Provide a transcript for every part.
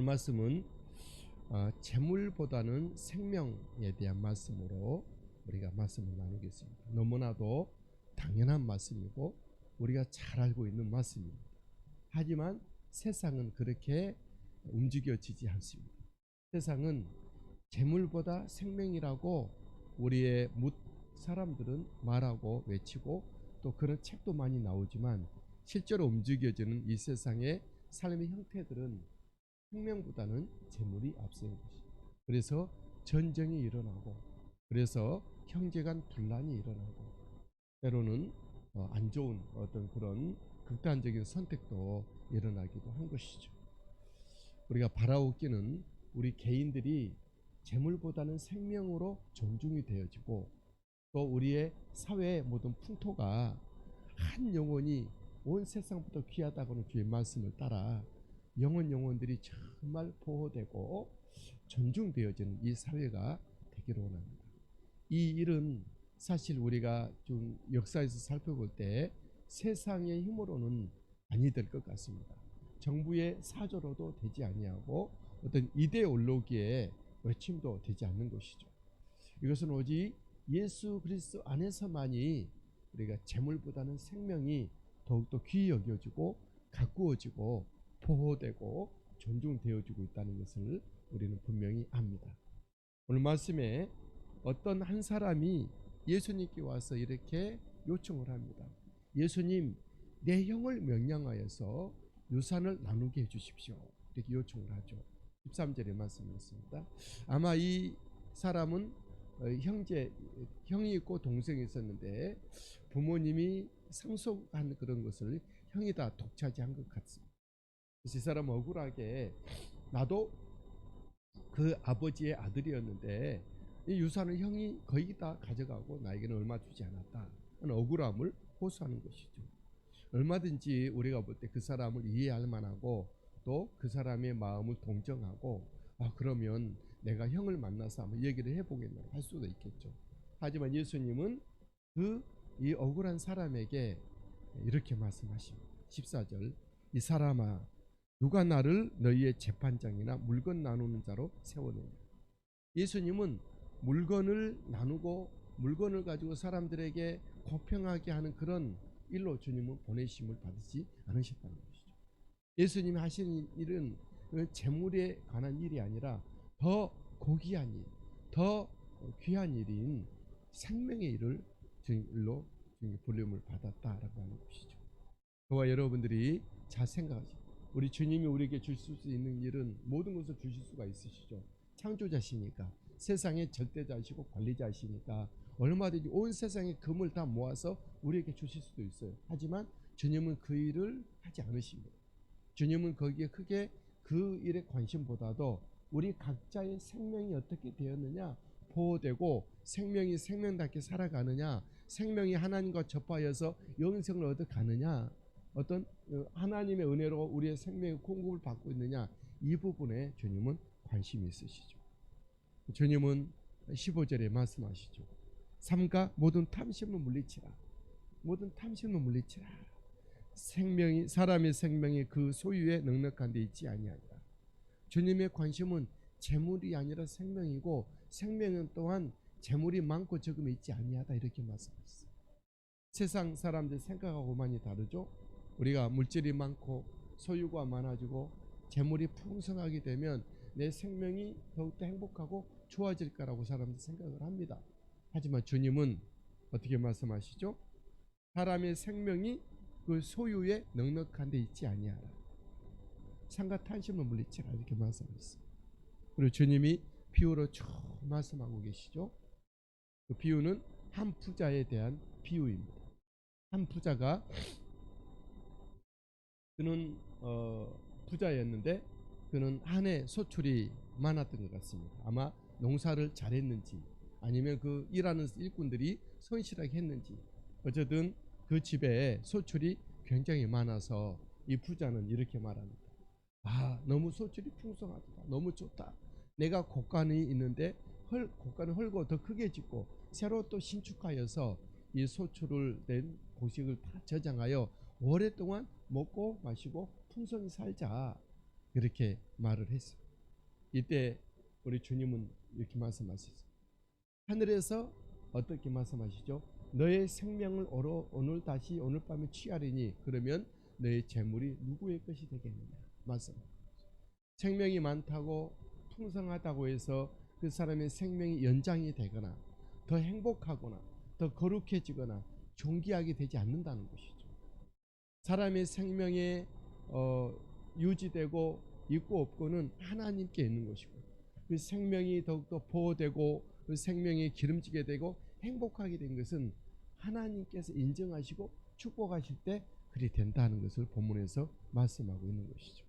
말씀은 재물보다는 생명에 대한 말씀으로 우리가 말씀을 나누겠습니다. 너무나도 당연한 말씀이고 우리가 잘 알고 있는 말씀입니다. 하지만 세상은 그렇게 움직여지지 않습니다. 세상은 재물보다 생명이라고 우리의 사람들은 말하고 외치고 또 그런 책도 많이 나오지만 실제로 움직여지는 이 세상의 삶의 형태들은 생명보다는 재물이 앞서는 것입니다. 그래서 전쟁이 일어나고, 그래서 형제간 분란이 일어나고, 때로는 안 좋은 어떤 그런 극단적인 선택도 일어나기도 한 것이죠. 우리가 바라옵기는 우리 개인들이 재물보다는 생명으로 존중이 되어지고, 또 우리의 사회의 모든 풍토가 한 영혼이 온 세상보다 귀하다고는 주의 말씀을 따라 영혼들이 정말 보호되고 존중되어지는 이 사회가 되기를 원합니다. 이 일은 사실 우리가 좀 역사에서 살펴볼 때 세상의 힘으로는 아니 될 것 같습니다. 정부의 사조로도 되지 아니하고 어떤 이데올로기의 외침도 되지 않는 것이죠. 이것은 오직 예수 그리스도 안에서만이 우리가 재물보다는 생명이 더욱더 귀히 여겨지고 가꾸어지고 보호되고 존중되어지고 있다는 것을 우리는 분명히 압니다. 오늘 말씀에 어떤 한 사람이 예수님께 와서 이렇게 요청을 합니다. 예수님, 내 형을 명령하여서 유산을 나누게 해주십시오. 이렇게 요청을 하죠. 13절의 말씀이었습니다. 아마 이 사람은 형이 있고 동생이 있었는데 부모님이 상속한 그런 것을 형이 다 독차지한 것 같습니다. 그래서 이 사람은 억울하게 나도 그 아버지의 아들이었는데 이 유산을 형이 거의 다 가져가고 나에게는 얼마 주지 않았다 하는 억울함을 호소하는 것이죠. 얼마든지 우리가 볼 때 그 사람을 이해할 만하고 또 그 사람의 마음을 동정하고 그러면 내가 형을 만나서 한번 얘기를 해보겠노 할 수도 있겠죠. 하지만 예수님은 이 억울한 사람에게 이렇게 말씀하십니다. 14절, 이 사람아, 누가 나를 너희의 재판장이나 물건 나누는 자로 세워놓냐. 예수님은 물건을 나누고 물건을 가지고 사람들에게 공평하게 하는 그런 일로 주님은 보내심을 받지 않으셨다는 것이죠. 예수님이 하시는 일은 재물에 관한 일이 아니라 더 고귀한 일, 더 귀한 일인 생명의 일로 부름을 받았다라고 하는 것이죠. 저와 여러분들이 잘 생각하시고, 우리 주님이 우리에게 주실 수 있는 일은 모든 것을 주실 수가 있으시죠. 창조자시니까, 세상의 절대자이시고 관리자이시니까 얼마든지 온 세상의 금을 다 모아서 우리에게 주실 수도 있어요. 하지만 주님은 그 일을 하지 않으십니다. 주님은 거기에 크게 그 일에 관심보다도 우리 각자의 생명이 어떻게 되었느냐, 보호되고 생명이 생명답게 살아가느냐, 생명이 하나님과 접하여서 영생을 얻어가느냐, 어떤 하나님의 은혜로 우리의 생명의 공급을 받고 있느냐, 이 부분에 주님은 관심이 있으시죠. 주님은 15절에 말씀하시죠. 삼가 모든 탐심을 물리치라. 모든 탐심을 물리치라. 사람의 생명이 그 소유에 넉넉한 데 있지 아니하니라. 주님의 관심은 재물이 아니라 생명이고, 생명은 또한 재물이 많고 적음에 있지 아니하다, 이렇게 말씀하셨어요. 세상 사람들 생각하고 많이 다르죠. 우리가 물질이 많고 소유가 많아지고 재물이 풍성하게 되면 내 생명이 더욱더 행복하고 좋아질 거라고 사람들 생각을 합니다. 하지만 주님은 어떻게 말씀하시죠? 사람의 생명이 그 소유에 넉넉한 데 있지 아니하라. 상가 탄심을 물리치라, 이렇게 말씀하셨어요. 그리고 주님이 비유로 쭉 말씀하고 계시죠. 그 비유는 한 부자에 대한 비유입니다. 한 부자가 그는 부자였는데 그는 한 해 소출이 많았던 것 같습니다. 아마 농사를 잘했는지 아니면 그 일하는 일꾼들이 성실하게 했는지, 어쨌든 그 집에 소출이 굉장히 많아서 이 부자는 이렇게 말합니다. 너무 소출이 풍성하다. 너무 좋다. 내가 곡간이 있는데 곡간을 헐고 더 크게 짓고 새로 또 신축하여서 이 소출을 낸 곡식을 다 저장하여 오랫동안 먹고 마시고 풍성히 살자. 그렇게 말을 했어요. 이때 우리 주님은 이렇게 말씀하셨어요. 하늘에서 어떻게 말씀하시죠? 너의 생명을 오늘 다시 오늘 밤에 취하리니 그러면 너의 재물이 누구의 것이 되겠느냐 말씀. 생명이 많다고 풍성하다고 해서 그 사람의 생명이 연장이 되거나 더 행복하거나 더 거룩해지거나 존귀하게 되지 않는다는 것이죠. 사람의 생명에 유지되고 있고 없고는 하나님께 있는 것이고, 그 생명이 더욱더 보호되고 그 생명이 기름지게 되고 행복하게 된 것은 하나님께서 인정하시고 축복하실 때 그리 된다는 것을 본문에서 말씀하고 있는 것이죠.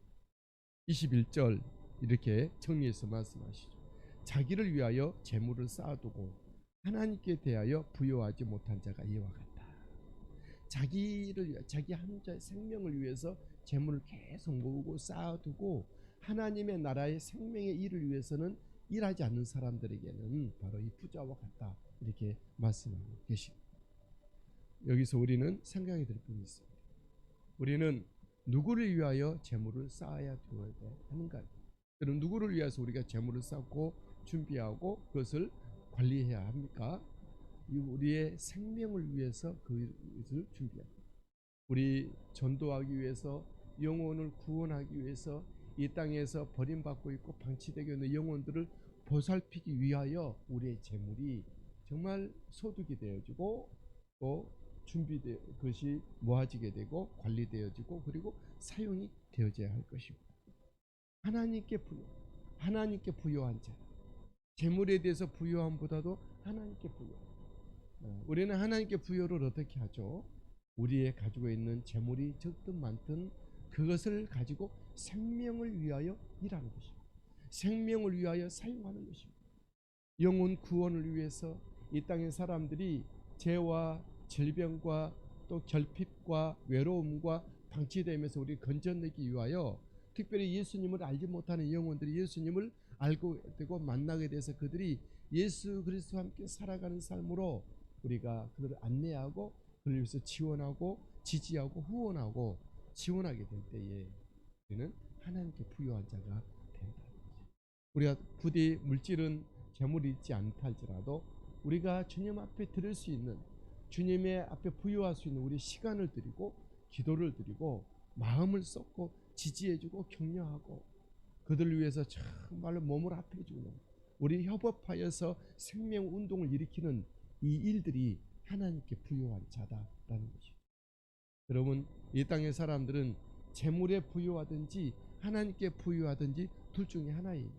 21절 이렇게 정리해서 말씀하시죠. 자기를 위하여 재물을 쌓아두고 하나님께 대하여 부여하지 못한 자가 이와 같다. 자기를 위해, 자기 한자의 생명을 위해서 재물을 계속 모으고 쌓아두고 하나님의 나라의 생명의 일을 위해서는 일하지 않는 사람들에게는 바로 이 부자와 같다. 이렇게 말씀하고 계십니다. 여기서 우리는 생각이 될 분이 있습니다. 우리는 누구를 위하여 재물을 쌓아야 하는가? 그럼 누구를 위해서 우리가 재물을 쌓고 준비하고 그것을 관리해야 합니까? 우리의 생명을 위해서 그것을 준비합니다. 우리 전도하기 위해서, 영혼을 구원하기 위해서, 이 땅에서 버림받고 있고 방치되어 있는 영혼들을 보살피기 위하여 우리의 재물이 정말 소득이 되어지고 또 준비되어 그것이 모아지게 되고 관리되어지고 그리고 사용이 되어져야 할 것이고, 하나님께 부여한 자, 재물에 대해서 부여함보다도 하나님께 부여. 우리는 하나님께 부여를 어떻게 하죠? 우리의 가지고 있는 재물이 적든 많든 그것을 가지고 생명을 위하여 일하는 것입니다. 생명을 위하여 사용하는 것입니다. 영혼 구원을 위해서 이 땅의 사람들이 죄와 질병과 또 결핍과 외로움과 방치되면서 우리 건져내기 위하여, 특별히 예수님을 알지 못하는 영혼들이 예수님을 알고 되고 만나게 돼서 그들이 예수 그리스도와 함께 살아가는 삶으로 우리가 그들을 안내하고 그를 위해서 지원하고 지지하고 후원하고 지원하게 될 때에 우리는 하나님께 부여한 자가 된다. 우리가 부디 물질은 재물이 있지 않다 할지라도 우리가 주님 앞에 드릴 수 있는, 주님의 앞에 부여할 수 있는 우리 시간을 드리고 기도를 드리고 마음을 쏟고 지지해주고 격려하고 그들을 위해서 정말로 몸을 합해주는, 우리 협업하여서 생명운동을 일으키는 이 일들이 하나님께 부여한 자다라는 것이죠. 여러분, 이 땅의 사람들은 재물에 부여하든지 하나님께 부여하든지 둘 중에 하나예요.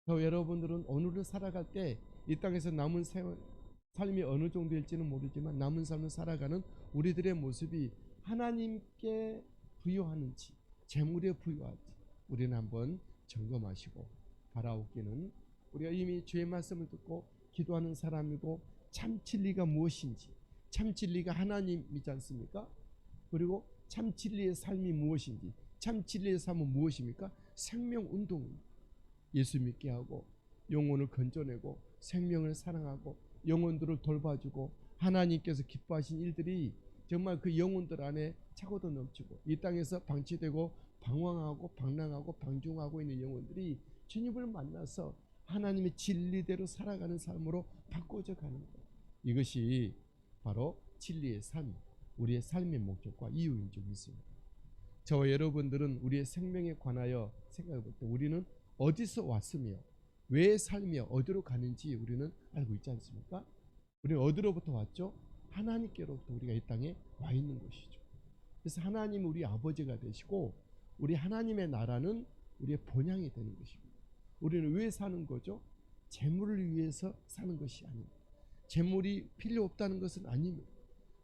여러분들은 오늘을 살아갈 때 이 땅에서 남은 삶이 어느 정도일지는 모르지만 남은 삶을 살아가는 우리들의 모습이 하나님께 부여하는지 재물에 부여하는지 우리는 한번 점검하시고 바라옵기는, 우리가 이미 주의 말씀을 듣고 기도하는 사람이고 참 진리가 무엇인지, 참 진리가 하나님이지 않습니까? 그리고 참 진리의 삶이 무엇인지, 참 진리의 삶은 무엇입니까? 생명운동입니다. 예수 믿게 하고 영혼을 건져내고 생명을 사랑하고 영혼들을 돌봐주고 하나님께서 기뻐하신 일들이 정말 그 영혼들 안에 차고도 넘치고 이 땅에서 방치되고 방황하고 방랑하고 방중하고 있는 영혼들이 주님을 만나서 하나님의 진리대로 살아가는 삶으로 바꿔져 가는 것, 이것이 바로 진리의 삶, 우리의 삶의 목적과 이유인 줄 믿습니다. 저와 여러분들은 우리의 생명에 관하여 생각해 볼 때 우리는 어디서 왔으며 왜 살며 어디로 가는지 우리는 알고 있지 않습니까? 우리는 어디로부터 왔죠? 하나님께로부터 우리가 이 땅에 와 있는 것이죠. 그래서 하나님은 우리 아버지가 되시고 우리 하나님의 나라는 우리의 본향이 되는 것입니다. 우리는 왜 사는 거죠? 재물을 위해서 사는 것이 아닙니다. 재물이 필요 없다는 것은 아닙니다.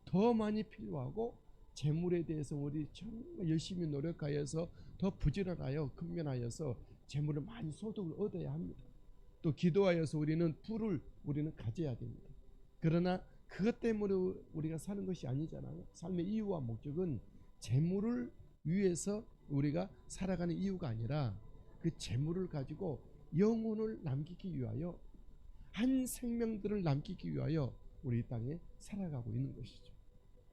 더 많이 필요하고 재물에 대해서 우리 정말 열심히 노력하여서 더 부지런하여 근면하여서 재물을 많이 소득을 얻어야 합니다. 또 기도하여서 우리는 부를 우리는 가져야 됩니다. 그러나 그것 때문에 우리가 사는 것이 아니잖아요. 삶의 이유와 목적은 재물을 위해서 우리가 살아가는 이유가 아니라 그 재물을 가지고 영혼을 남기기 위하여, 한 생명들을 남기기 위하여 우리 땅에 살아가고 있는 것이죠.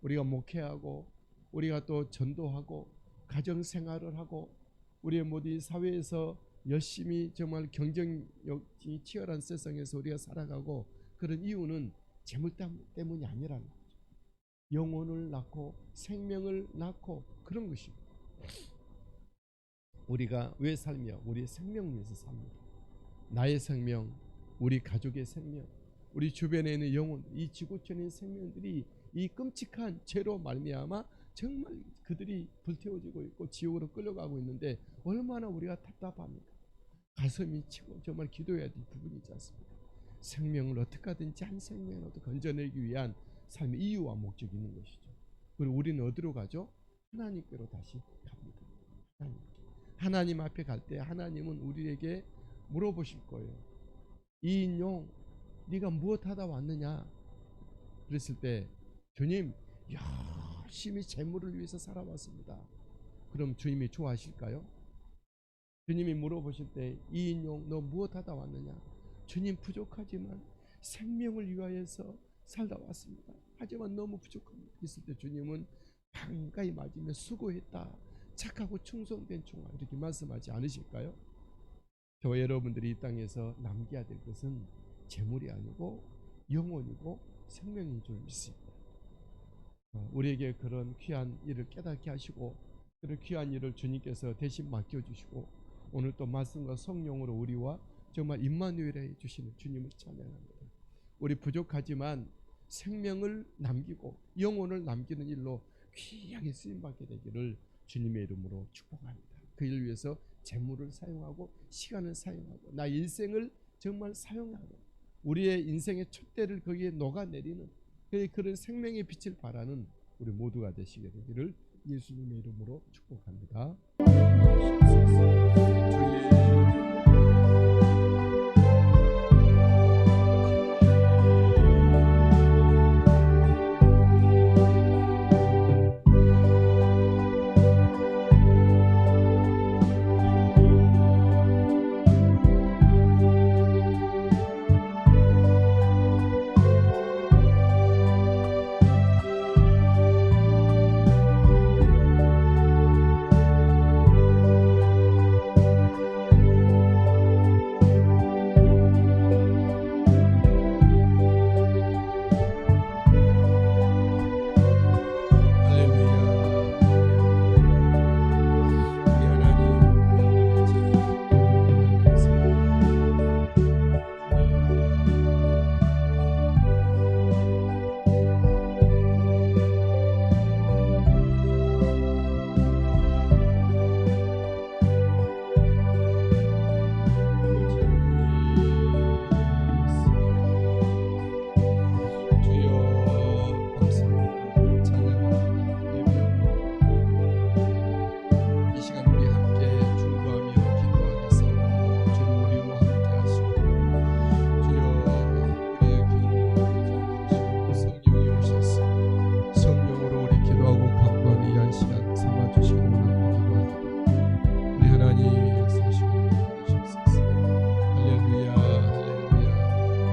우리가 목회하고 우리가 또 전도하고 가정생활을 하고 우리의 모두 이 사회에서 열심히 정말 경쟁력이 치열한 세상에서 우리가 살아가고 그런 이유는 재물 때문이 아니라는 거죠. 영혼을 낳고 생명을 낳고 그런 것입니다. 우리가 왜 살며? 우리의 생명을 위해서 삽니다. 나의 생명, 우리 가족의 생명, 우리 주변에 있는 영혼, 이 지구촌에 있는 생명들이 이 끔찍한 죄로 말미암아 정말 그들이 불태워지고 있고 지옥으로 끌려가고 있는데 얼마나 우리가 답답합니까? 가슴이 치고 정말 기도해야 될 부분이지 않습니까? 생명을 어떻게 하든지 한 생명이라도 건져내기 위한 삶의 이유와 목적이 있는 것이죠. 그리고 우리는 어디로 가죠? 하나님께로 다시 갑니다. 하나님 앞에 갈 때 하나님은 우리에게 물어보실 거예요. 이 인용 네가 무엇하다 왔느냐? 그랬을 때 주님 열심히 재물을 위해서 살아왔습니다. 그럼 주님이 좋아하실까요? 주님이 물어보실 때 이 인용 너 무엇하다 왔느냐? 주님 부족하지만 생명을 위하여서 살다 왔습니다. 하지만 너무 부족합니다. 있을 때 주님은 반가이 맞으며 수고했다. 착하고 충성된 종아 이렇게 말씀하지 않으실까요? 저와 여러분들이 이 땅에서 남겨야 될 것은 재물이 아니고 영혼이고 생명인 줄 믿습니다. 우리에게 그런 귀한 일을 깨닫게 하시고 그런 귀한 일을 주님께서 대신 맡겨주시고 오늘 또 말씀과 성령으로 우리와 정말 임마누엘에 해주시는 주님을 찬양합니다. 우리 부족하지만 생명을 남기고 영혼을 남기는 일로 귀하게 쓰임받게 되기를 주님의 이름으로 축복합니다. 그 일 위해서 재물을 사용하고 시간을 사용하고 나 일생을 정말 사용하고 우리의 인생의 촛대를 거기에 녹아내리는 그런 생명의 빛을 발하는 우리 모두가 되시게 되기를 예수님의 이름으로 축복합니다. 주의